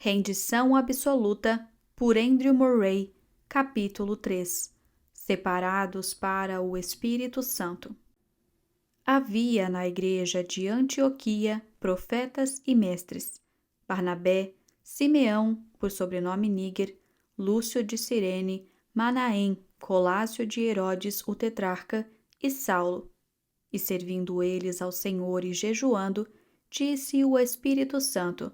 Rendição Absoluta, por Andrew Murray, capítulo 3. Separados para o Espírito Santo. Havia na igreja de Antioquia profetas e mestres: Barnabé, Simeão, por sobrenome Níger, Lúcio de Cirene, Manaém, Colácio de Herodes o tetrarca e Saulo. E servindo eles ao Senhor e jejuando, disse o Espírito Santo: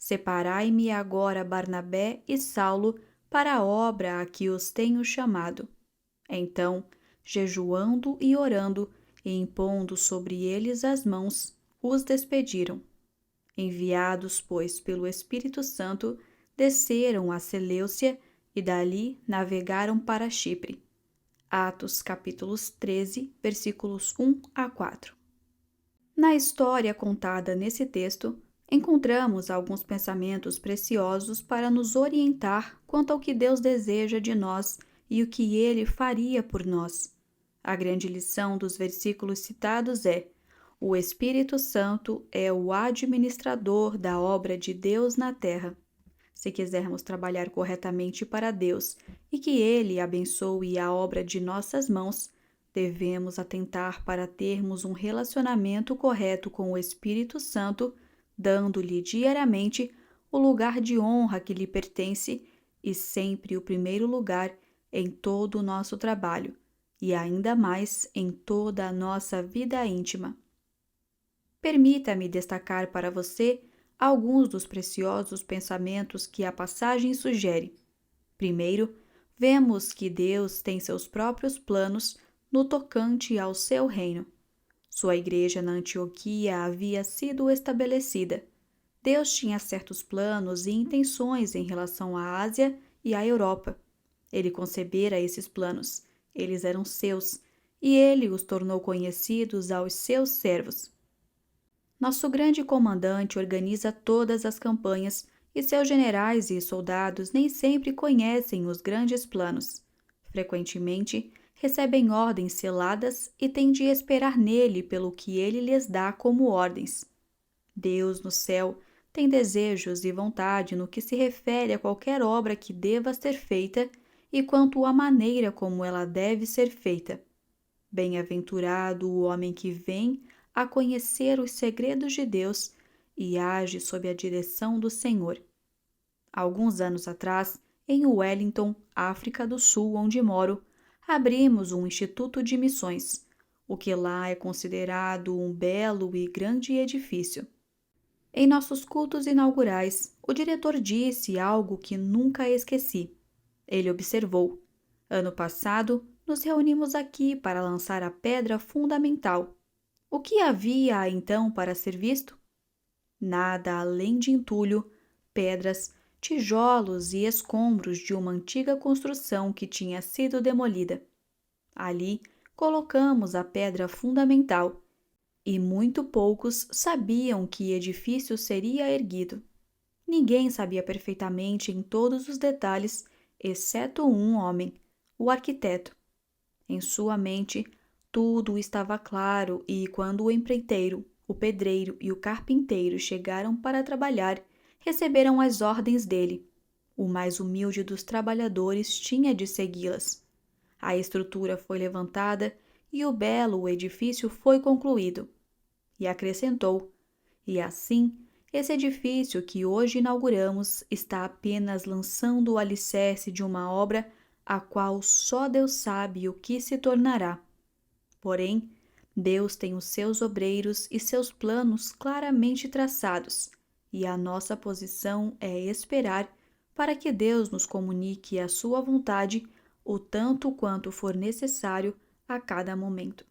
Separai-me agora Barnabé e Saulo para a obra a que os tenho chamado. Então, jejuando e orando, e impondo sobre eles as mãos, os despediram. Enviados, pois, pelo Espírito Santo, desceram a Seleucia e dali navegaram para Chipre. Atos capítulos 13, versículos 1 a 4. Na história contada nesse texto, encontramos alguns pensamentos preciosos para nos orientar quanto ao que Deus deseja de nós e o que Ele faria por nós. A grande lição dos versículos citados é: o Espírito Santo é o administrador da obra de Deus na terra. Se quisermos trabalhar corretamente para Deus e que Ele abençoe a obra de nossas mãos, devemos atentar para termos um relacionamento correto com o Espírito Santo, dando-lhe diariamente o lugar de honra que lhe pertence e sempre o primeiro lugar em todo o nosso trabalho, e ainda mais em toda a nossa vida íntima. Permita-me destacar para você alguns dos preciosos pensamentos que a passagem sugere. Primeiro, vemos que Deus tem seus próprios planos no tocante ao seu reino. Sua igreja na Antioquia havia sido estabelecida. Deus tinha certos planos e intenções em relação à Ásia e à Europa. Ele concebera esses planos, eles eram seus, e ele os tornou conhecidos aos seus servos. Nosso grande comandante organiza todas as campanhas e seus generais e soldados nem sempre conhecem os grandes planos. Frequentemente, recebem ordens seladas e têm de esperar nele pelo que ele lhes dá como ordens. Deus no céu tem desejos e vontade no que se refere a qualquer obra que deva ser feita e quanto à maneira como ela deve ser feita. Bem-aventurado o homem que vem a conhecer os segredos de Deus e age sob a direção do Senhor. Alguns anos atrás, em Wellington, África do Sul, onde moro, abrimos um instituto de missões, o que lá é considerado um belo e grande edifício. Em nossos cultos inaugurais, o diretor disse algo que nunca esqueci. Ele observou: ano passado, nos reunimos aqui para lançar a pedra fundamental. O que havia então para ser visto? Nada além de entulho, pedras, tijolos e escombros de uma antiga construção que tinha sido demolida. Ali colocamos a pedra fundamental, e muito poucos sabiam que edifício seria erguido. Ninguém sabia perfeitamente em todos os detalhes, exceto um homem, o arquiteto. Em sua mente, tudo estava claro e, quando o empreiteiro, o pedreiro e o carpinteiro chegaram para trabalhar, receberam as ordens dele. O mais humilde dos trabalhadores tinha de segui-las. A estrutura foi levantada e o belo edifício foi concluído. E acrescentou: e assim, esse edifício que hoje inauguramos está apenas lançando o alicerce de uma obra a qual só Deus sabe o que se tornará. Porém, Deus tem os seus obreiros e seus planos claramente traçados, e a nossa posição é esperar para que Deus nos comunique a sua vontade o tanto quanto for necessário a cada momento.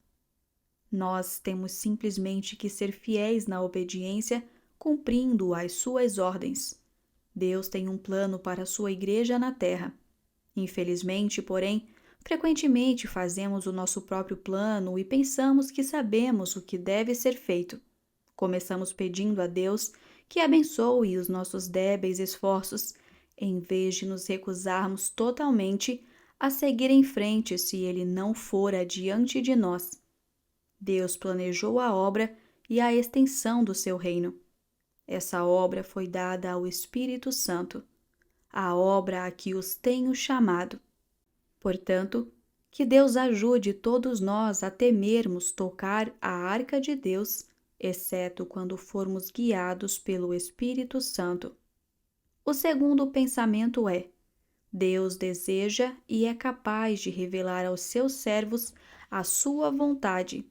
Nós temos simplesmente que ser fiéis na obediência, cumprindo as suas ordens. Deus tem um plano para a sua igreja na terra. Infelizmente, porém, frequentemente fazemos o nosso próprio plano e pensamos que sabemos o que deve ser feito. Começamos pedindo a Deus que abençoe os nossos débeis esforços, em vez de nos recusarmos totalmente a seguir em frente se Ele não for adiante de nós. Deus planejou a obra e a extensão do seu reino. Essa obra foi dada ao Espírito Santo, a obra a que os tenho chamado. Portanto, que Deus ajude todos nós a temermos tocar a arca de Deus, exceto quando formos guiados pelo Espírito Santo. O segundo pensamento é: Deus deseja e é capaz de revelar aos seus servos a sua vontade.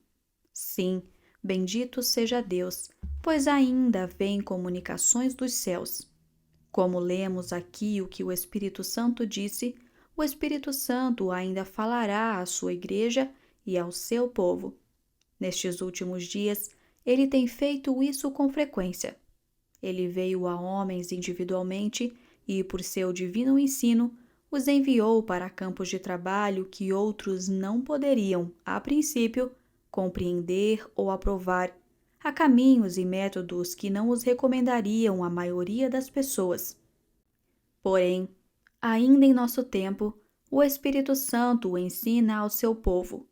Sim, bendito seja Deus, pois ainda vêm comunicações dos céus. Como lemos aqui o que o Espírito Santo disse, o Espírito Santo ainda falará à sua igreja e ao seu povo. Nestes últimos dias, ele tem feito isso com frequência. Ele veio a homens individualmente e, por seu divino ensino, os enviou para campos de trabalho que outros não poderiam, a princípio, compreender ou aprovar, a caminhos e métodos que não os recomendariam à maioria das pessoas. Porém, ainda em nosso tempo, o Espírito Santo o ensina ao seu povo.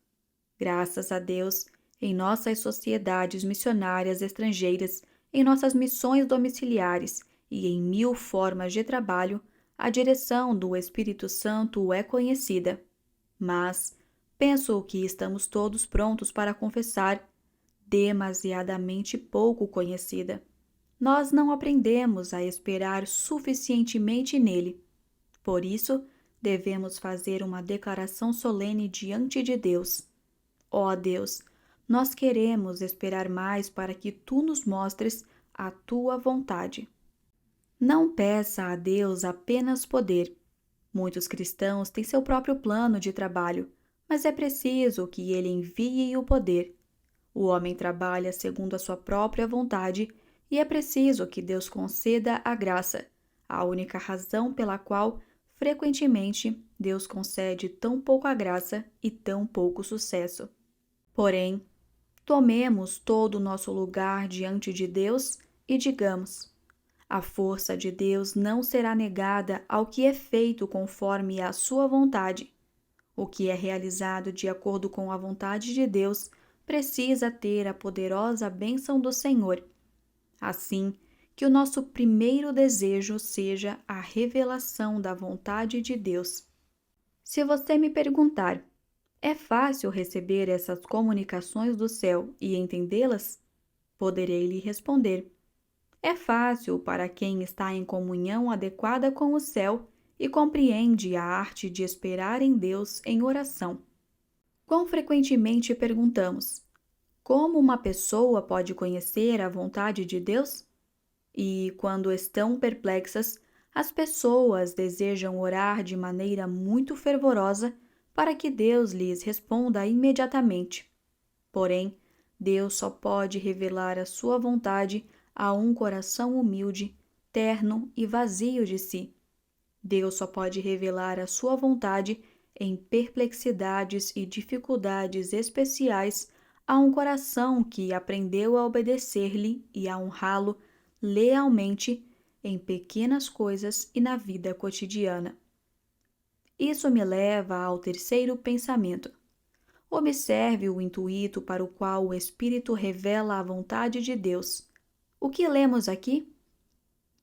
Graças a Deus, em nossas sociedades missionárias estrangeiras, em nossas missões domiciliares e em 1000 formas de trabalho, a direção do Espírito Santo é conhecida. Mas penso que estamos todos prontos para confessar, demasiadamente pouco conhecida. Nós não aprendemos a esperar suficientemente nele. Por isso, devemos fazer uma declaração solene diante de Deus. Ó Deus, nós queremos esperar mais para que Tu nos mostres a Tua vontade. Não peça a Deus apenas poder. Muitos cristãos têm seu próprio plano de trabalho, mas é preciso que Ele envie o poder. O homem trabalha segundo a sua própria vontade e é preciso que Deus conceda a graça, a única razão pela qual, frequentemente, Deus concede tão pouca graça e tão pouco sucesso. Porém, tomemos todo o nosso lugar diante de Deus e digamos: a força de Deus não será negada ao que é feito conforme a sua vontade. O que é realizado de acordo com a vontade de Deus precisa ter a poderosa bênção do Senhor. Assim, que o nosso primeiro desejo seja a revelação da vontade de Deus. Se você me perguntar: é fácil receber essas comunicações do céu e entendê-las? Poderei lhe responder: é fácil para quem está em comunhão adequada com o céu e compreende a arte de esperar em Deus em oração. Quão frequentemente perguntamos: como uma pessoa pode conhecer a vontade de Deus? E, quando estão perplexas, as pessoas desejam orar de maneira muito fervorosa para que Deus lhes responda imediatamente. Porém, Deus só pode revelar a sua vontade a um coração humilde, terno e vazio de si. Deus só pode revelar a sua vontade em perplexidades e dificuldades especiais a um coração que aprendeu a obedecer-lhe e a honrá-lo lealmente em pequenas coisas e na vida cotidiana. Isso me leva ao terceiro pensamento. Observe o intuito para o qual o Espírito revela a vontade de Deus. O que lemos aqui?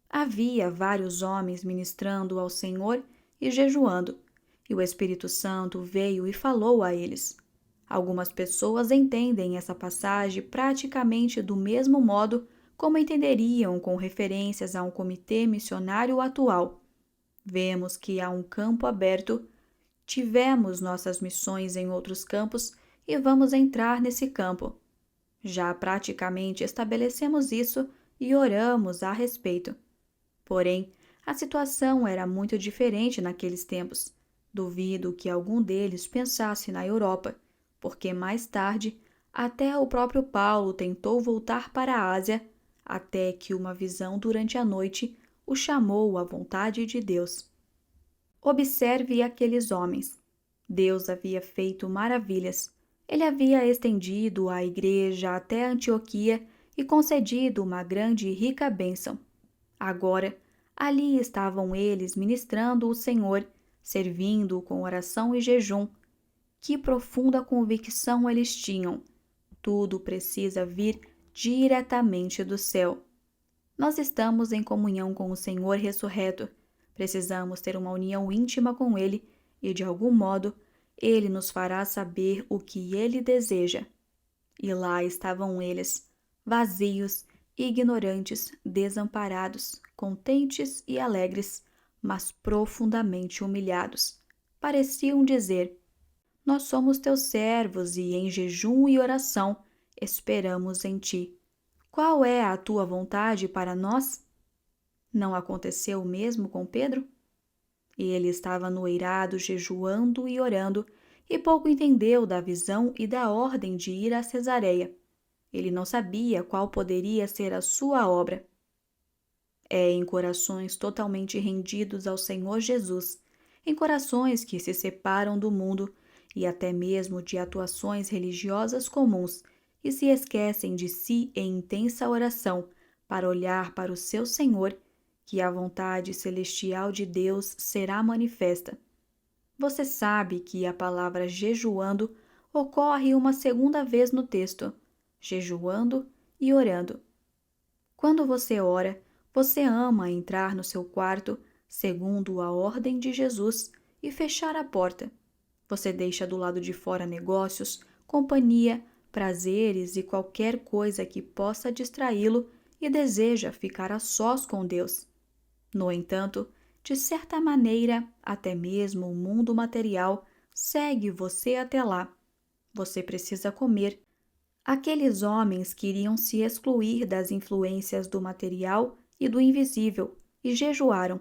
Havia vários homens ministrando ao Senhor e jejuando, e o Espírito Santo veio e falou a eles. Algumas pessoas entendem essa passagem praticamente do mesmo modo como entenderiam com referências a um comitê missionário atual. Vemos que há um campo aberto, tivemos nossas missões em outros campos e vamos entrar nesse campo. Já praticamente estabelecemos isso e oramos a respeito. Porém, a situação era muito diferente naqueles tempos. Duvido que algum deles pensasse na Europa, porque mais tarde, até o próprio Paulo tentou voltar para a Ásia, até que uma visão durante a noite o chamou à vontade de Deus. Observe aqueles homens. Deus havia feito maravilhas. Ele havia estendido a igreja até Antioquia e concedido uma grande e rica bênção. Agora, ali estavam eles ministrando o Senhor, servindo-o com oração e jejum. Que profunda convicção eles tinham! Tudo precisa vir diretamente do céu. Nós estamos em comunhão com o Senhor ressurreto. Precisamos ter uma união íntima com Ele e, de algum modo, Ele nos fará saber o que Ele deseja. E lá estavam eles, vazios, ignorantes, desamparados, contentes e alegres, mas profundamente humilhados. Pareciam dizer: Nós somos teus servos e, em jejum e oração, esperamos em ti. Qual é a tua vontade para nós? Não aconteceu o mesmo com Pedro? Ele estava no eirado jejuando e orando, e pouco entendeu da visão e da ordem de ir a Cesareia. Ele não sabia qual poderia ser a sua obra. É em corações totalmente rendidos ao Senhor Jesus, em corações que se separam do mundo e até mesmo de atuações religiosas comuns e se esquecem de si em intensa oração para olhar para o seu Senhor, que a vontade celestial de Deus será manifesta. Você sabe que a palavra jejuando ocorre uma segunda vez no texto, jejuando e orando. Quando você ora, você ama entrar no seu quarto, segundo a ordem de Jesus, e fechar a porta. Você deixa do lado de fora negócios, companhia, prazeres e qualquer coisa que possa distraí-lo e deseja ficar a sós com Deus. No entanto, de certa maneira, até mesmo o mundo material segue você até lá. Você precisa comer. Aqueles homens queriam se excluir das influências do material e do invisível e jejuaram.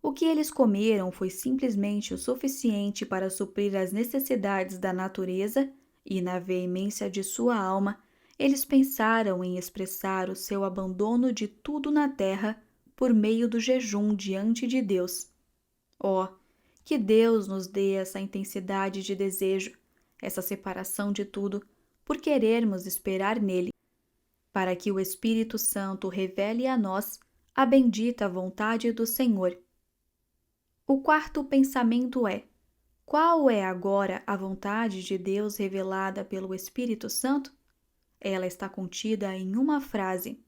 O que eles comeram foi simplesmente o suficiente para suprir as necessidades da natureza e, na veemência de sua alma, eles pensaram em expressar o seu abandono de tudo na terra por meio do jejum diante de Deus. Oh, que Deus nos dê essa intensidade de desejo, essa separação de tudo, por querermos esperar nele, para que o Espírito Santo revele a nós a bendita vontade do Senhor. O quarto pensamento é: qual é agora a vontade de Deus revelada pelo Espírito Santo? Ela está contida em uma frase: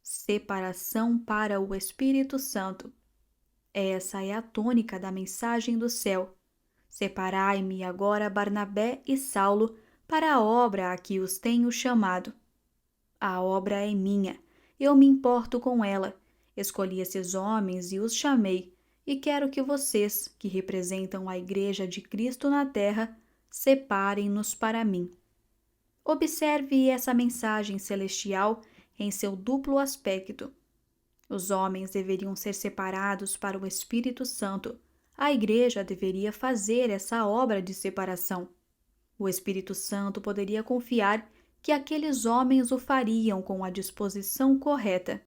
separação para o Espírito Santo. Essa é a tônica da mensagem do céu. Separai-me agora Barnabé e Saulo para a obra a que os tenho chamado. A obra é minha, eu me importo com ela. Escolhi esses homens e os chamei, e quero que vocês, que representam a Igreja de Cristo na terra, separem-nos para mim. Observe essa mensagem celestial em seu duplo aspecto. Os homens deveriam ser separados para o Espírito Santo. A Igreja deveria fazer essa obra de separação. O Espírito Santo poderia confiar que aqueles homens o fariam com a disposição correta.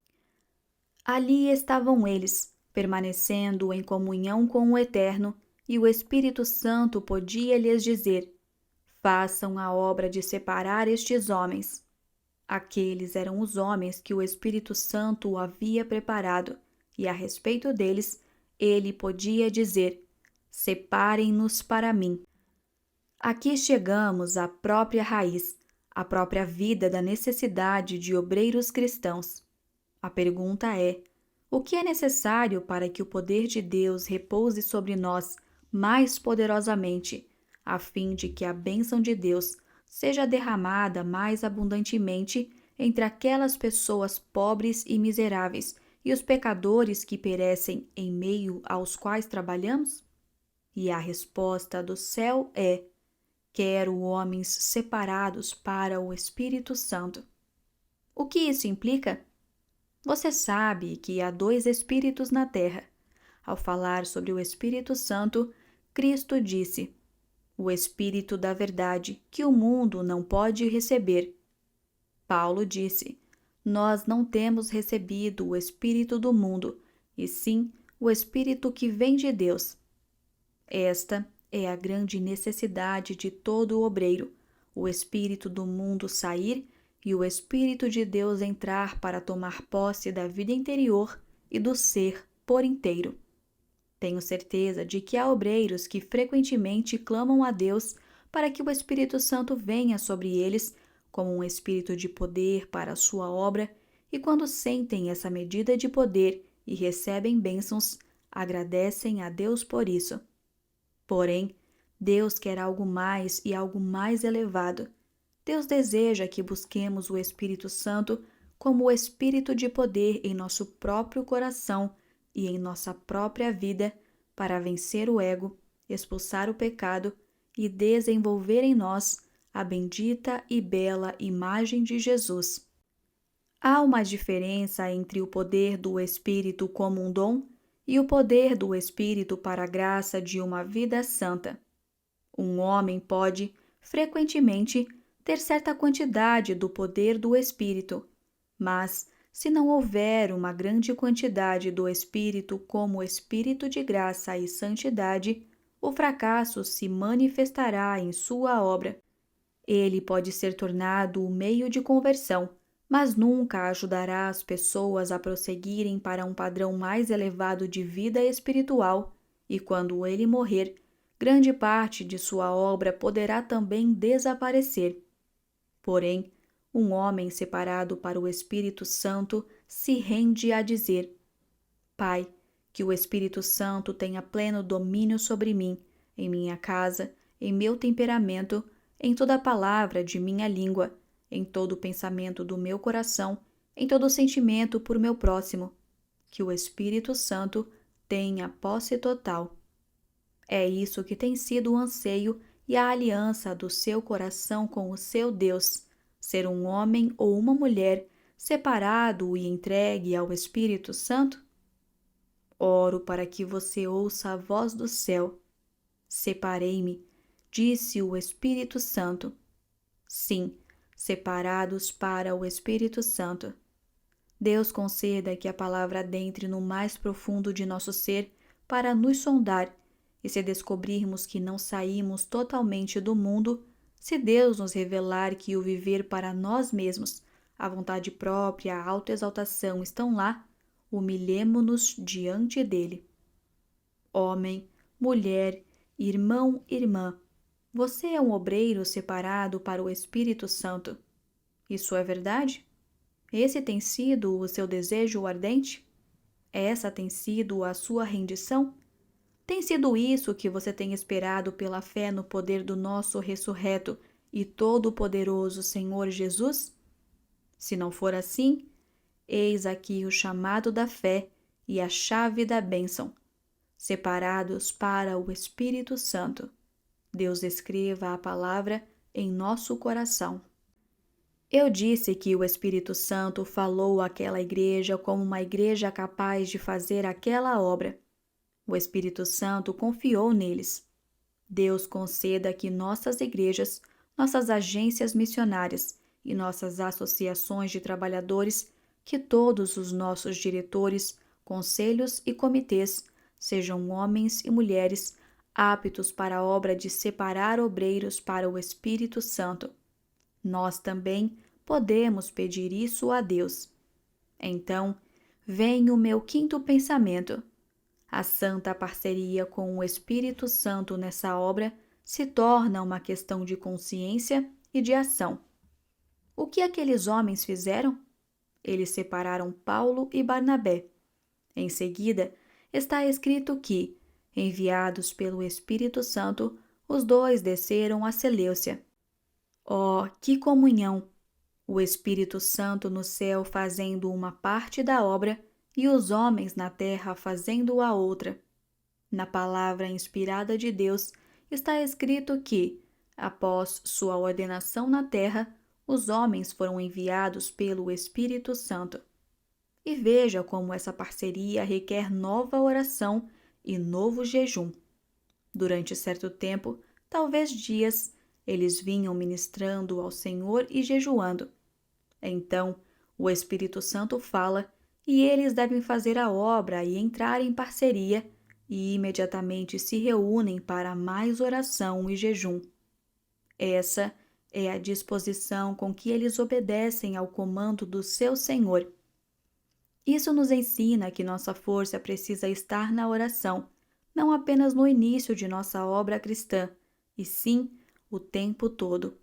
Ali estavam eles, permanecendo em comunhão com o Eterno, e o Espírito Santo podia lhes dizer: façam a obra de separar estes homens. Aqueles eram os homens que o Espírito Santo havia preparado, e a respeito deles, ele podia dizer: separem-nos para mim. Aqui chegamos à própria raiz, à própria vida da necessidade de obreiros cristãos. A pergunta é: o que é necessário para que o poder de Deus repouse sobre nós mais poderosamente, a fim de que a bênção de Deus seja derramada mais abundantemente entre aquelas pessoas pobres e miseráveis e os pecadores que perecem em meio aos quais trabalhamos? E a resposta do céu é: quero homens separados para o Espírito Santo. O que isso implica? Você sabe que há 2 espíritos na terra. Ao falar sobre o Espírito Santo, Cristo disse: o Espírito da verdade, que o mundo não pode receber. Paulo disse: nós não temos recebido o Espírito do mundo, e sim o Espírito que vem de Deus. Esta é a grande necessidade de todo obreiro, o Espírito do mundo sair e o Espírito de Deus entrar para tomar posse da vida interior e do ser por inteiro. Tenho certeza de que há obreiros que frequentemente clamam a Deus para que o Espírito Santo venha sobre eles como um espírito de poder para a sua obra e quando sentem essa medida de poder e recebem bênçãos, agradecem a Deus por isso. Porém, Deus quer algo mais e algo mais elevado. Deus deseja que busquemos o Espírito Santo como o Espírito de poder em nosso próprio coração e em nossa própria vida para vencer o ego, expulsar o pecado e desenvolver em nós a bendita e bela imagem de Jesus. Há uma diferença entre o poder do Espírito como um dom e o poder do Espírito para a graça de uma vida santa. Um homem pode, frequentemente, ter certa quantidade do poder do Espírito, mas, se não houver uma grande quantidade do Espírito como Espírito de graça e santidade, o fracasso se manifestará em sua obra. Ele pode ser tornado o meio de conversão, mas nunca ajudará as pessoas a prosseguirem para um padrão mais elevado de vida espiritual, e quando ele morrer, grande parte de sua obra poderá também desaparecer. Porém, um homem separado para o Espírito Santo se rende a dizer: Pai, que o Espírito Santo tenha pleno domínio sobre mim, em minha casa, em meu temperamento, em toda palavra de minha língua, em todo pensamento do meu coração, em todo sentimento por meu próximo. Que o Espírito Santo tenha posse total. É isso que tem sido o anseio e a aliança do seu coração com o seu Deus, ser um homem ou uma mulher separado e entregue ao Espírito Santo? Oro para que você ouça a voz do céu. Separei-me, disse o Espírito Santo. Sim, separados para o Espírito Santo. Deus conceda que a palavra adentre no mais profundo de nosso ser para nos sondar, e se descobrirmos que não saímos totalmente do mundo, se Deus nos revelar que o viver para nós mesmos, a vontade própria, a autoexaltação estão lá, humilhemo-nos diante dele. Homem, mulher, irmão, irmã, você é um obreiro separado para o Espírito Santo. Isso é verdade? Esse tem sido o seu desejo ardente? Essa tem sido a sua rendição? Tem sido isso que você tem esperado pela fé no poder do nosso ressurreto e todo-poderoso Senhor Jesus? Se não for assim, eis aqui o chamado da fé e a chave da bênção. Separados para o Espírito Santo. Deus escreva a palavra em nosso coração. Eu disse que o Espírito Santo falou àquela igreja como uma igreja capaz de fazer aquela obra. O Espírito Santo confiou neles. Deus conceda que nossas igrejas, nossas agências missionárias e nossas associações de trabalhadores, que todos os nossos diretores, conselhos e comitês sejam homens e mulheres aptos para a obra de separar obreiros para o Espírito Santo. Nós também podemos pedir isso a Deus. Então, vem o meu quinto pensamento. A santa parceria com o Espírito Santo nessa obra se torna uma questão de consciência e de ação. O que aqueles homens fizeram? Eles separaram Paulo e Barnabé. Em seguida, está escrito que, enviados pelo Espírito Santo, os dois desceram a Seleucia. Oh, que comunhão! O Espírito Santo no céu fazendo uma parte da obra e os homens na terra fazendo a outra. Na palavra inspirada de Deus está escrito que, após sua ordenação na terra, os homens foram enviados pelo Espírito Santo. E veja como essa parceria requer nova oração e novo jejum. Durante certo tempo, talvez dias, eles vinham ministrando ao Senhor e jejuando. Então, o Espírito Santo fala e eles devem fazer a obra e entrar em parceria e imediatamente se reúnem para mais oração e jejum. Essa é a disposição com que eles obedecem ao comando do seu Senhor. Isso nos ensina que nossa força precisa estar na oração, não apenas no início de nossa obra cristã, e sim o tempo todo.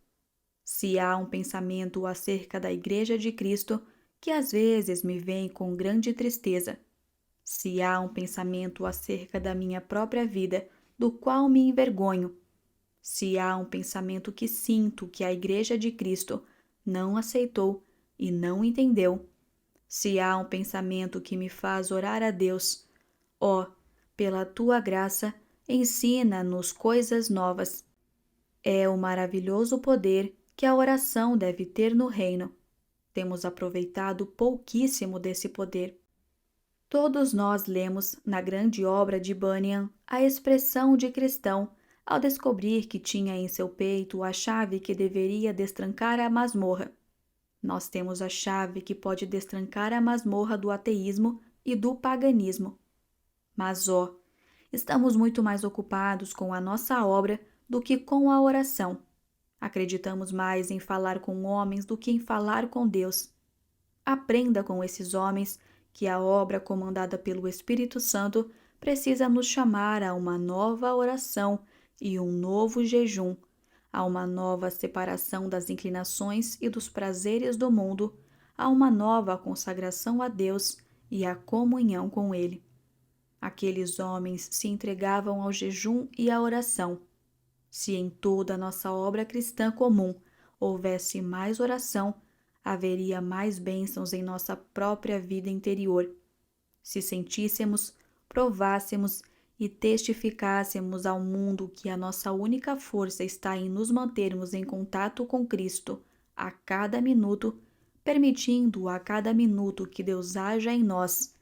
Se há um pensamento acerca da Igreja de Cristo, que às vezes me vem com grande tristeza. Se há um pensamento acerca da minha própria vida, do qual me envergonho, se há um pensamento que sinto que a Igreja de Cristo não aceitou e não entendeu, se há um pensamento que me faz orar a Deus, ó, pela tua graça, ensina-nos coisas novas. É o maravilhoso poder que a oração deve ter no reino. Temos aproveitado pouquíssimo desse poder. Todos nós lemos na grande obra de Bunyan a expressão de cristão ao descobrir que tinha em seu peito a chave que deveria destrancar a masmorra. Nós temos a chave que pode destrancar a masmorra do ateísmo e do paganismo. Mas, ó, estamos muito mais ocupados com a nossa obra do que com a oração. Acreditamos mais em falar com homens do que em falar com Deus. Aprenda com esses homens que a obra comandada pelo Espírito Santo precisa nos chamar a uma nova oração e um novo jejum, a uma nova separação das inclinações e dos prazeres do mundo, a uma nova consagração a Deus e a comunhão com Ele. Aqueles homens se entregavam ao jejum e à oração. Se em toda a nossa obra cristã comum houvesse mais oração, haveria mais bênçãos em nossa própria vida interior. Se sentíssemos, provássemos e testificássemos ao mundo que a nossa única força está em nos mantermos em contato com Cristo a cada minuto, permitindo a cada minuto que Deus haja em nós.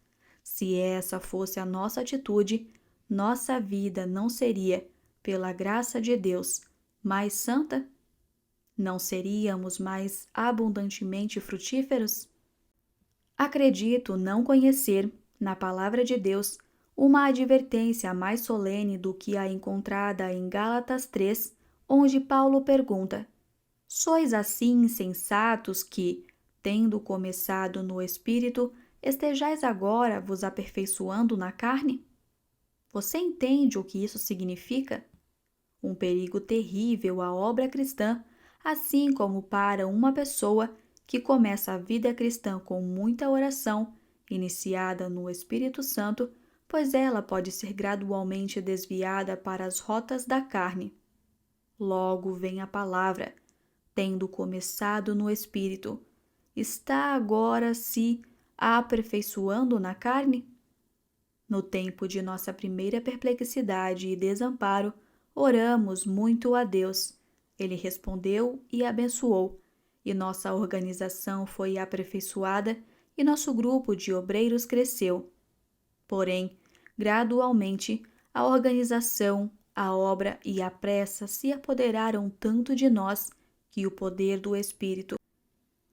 Se essa fosse a nossa atitude, nossa vida não seria, pela graça de Deus, mais santa? Não seríamos mais abundantemente frutíferos? Acredito não conhecer, na palavra de Deus, uma advertência mais solene do que a encontrada em Gálatas 3, onde Paulo pergunta: sois assim insensatos que, tendo começado no Espírito, estejais agora vos aperfeiçoando na carne? Você entende o que isso significa? Um perigo terrível à obra cristã, assim como para uma pessoa que começa a vida cristã com muita oração, iniciada no Espírito Santo, pois ela pode ser gradualmente desviada para as rotas da carne. Logo vem a palavra, tendo começado no Espírito, está agora se aperfeiçoando na carne? No tempo de nossa primeira perplexidade e desamparo, oramos muito a Deus. Ele respondeu e abençoou, e nossa organização foi aperfeiçoada e nosso grupo de obreiros cresceu. Porém, gradualmente, a organização, a obra e a pressa se apoderaram tanto de nós que o poder do Espírito,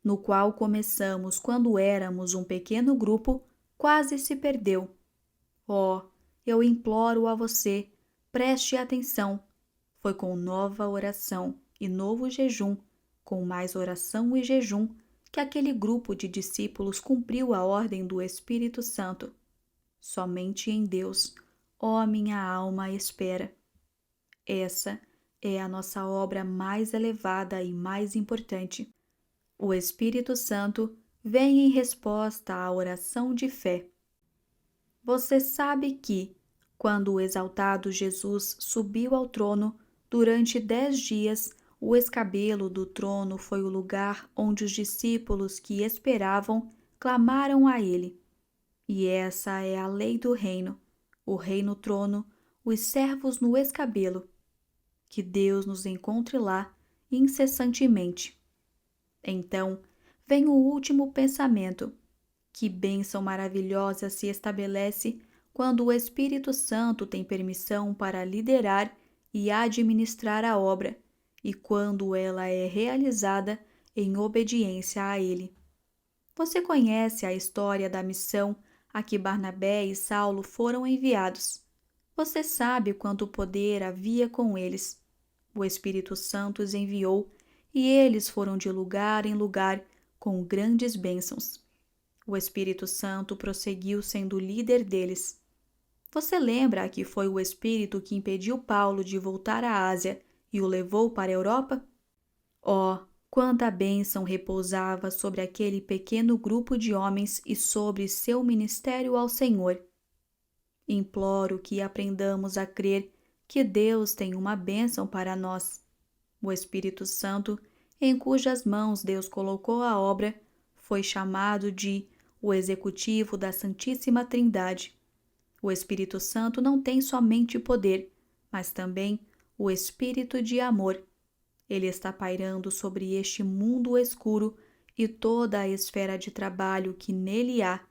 no qual começamos quando éramos um pequeno grupo, quase se perdeu. Oh, eu imploro a você, preste atenção. Foi com nova oração e novo jejum, com mais oração e jejum, que aquele grupo de discípulos cumpriu a ordem do Espírito Santo. Somente em Deus, ó minha alma, espera. Essa é a nossa obra mais elevada e mais importante. O Espírito Santo vem em resposta à oração de fé. Você sabe que, quando o exaltado Jesus subiu ao trono, durante 10 dias, o escabelo do trono foi o lugar onde os discípulos que esperavam clamaram a ele. E essa é a lei do reino, o rei no trono, os servos no escabelo. Que Deus nos encontre lá incessantemente. Então, vem o último pensamento. Que bênção maravilhosa se estabelece quando o Espírito Santo tem permissão para liderar e administrar a obra, e quando ela é realizada em obediência a Ele. Você conhece a história da missão a que Barnabé e Saulo foram enviados. Você sabe quanto poder havia com eles. O Espírito Santo os enviou, e eles foram de lugar em lugar com grandes bênçãos. O Espírito Santo prosseguiu sendo o líder deles. Você lembra que foi o Espírito que impediu Paulo de voltar à Ásia e o levou para a Europa? Oh, Quanta bênção repousava sobre aquele pequeno grupo de homens e sobre seu ministério ao Senhor. Imploro que aprendamos a crer que Deus tem uma bênção para nós. O Espírito Santo, em cujas mãos Deus colocou a obra, foi chamado de o Executivo da Santíssima Trindade. O Espírito Santo não tem somente poder, mas também o espírito de amor. Ele está pairando sobre este mundo escuro e toda a esfera de trabalho que nele há,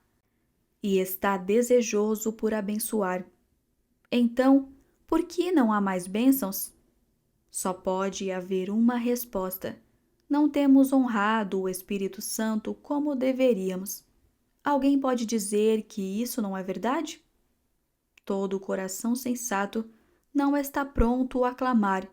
e está desejoso por abençoar. Então, por que não há mais bênçãos? Só pode haver uma resposta. Não temos honrado o Espírito Santo como deveríamos. Alguém pode dizer que isso não é verdade? Todo o coração sensato não está pronto a clamar: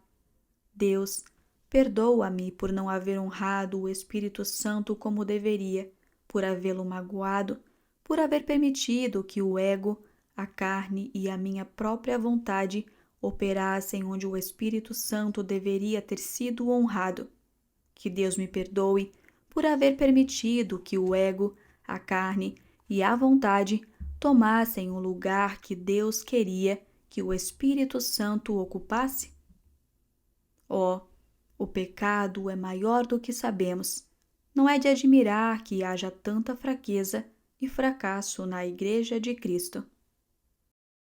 Deus, perdoa-me por não haver honrado o Espírito Santo como deveria, por havê-lo magoado, por haver permitido que o ego, a carne e a minha própria vontade operassem onde o Espírito Santo deveria ter sido honrado. Que Deus me perdoe por haver permitido que o ego, a carne e a vontade tomassem o lugar que Deus queria que o Espírito Santo ocupasse. Oh, o pecado é maior do que sabemos. Não é de admirar que haja tanta fraqueza e fracasso na Igreja de Cristo.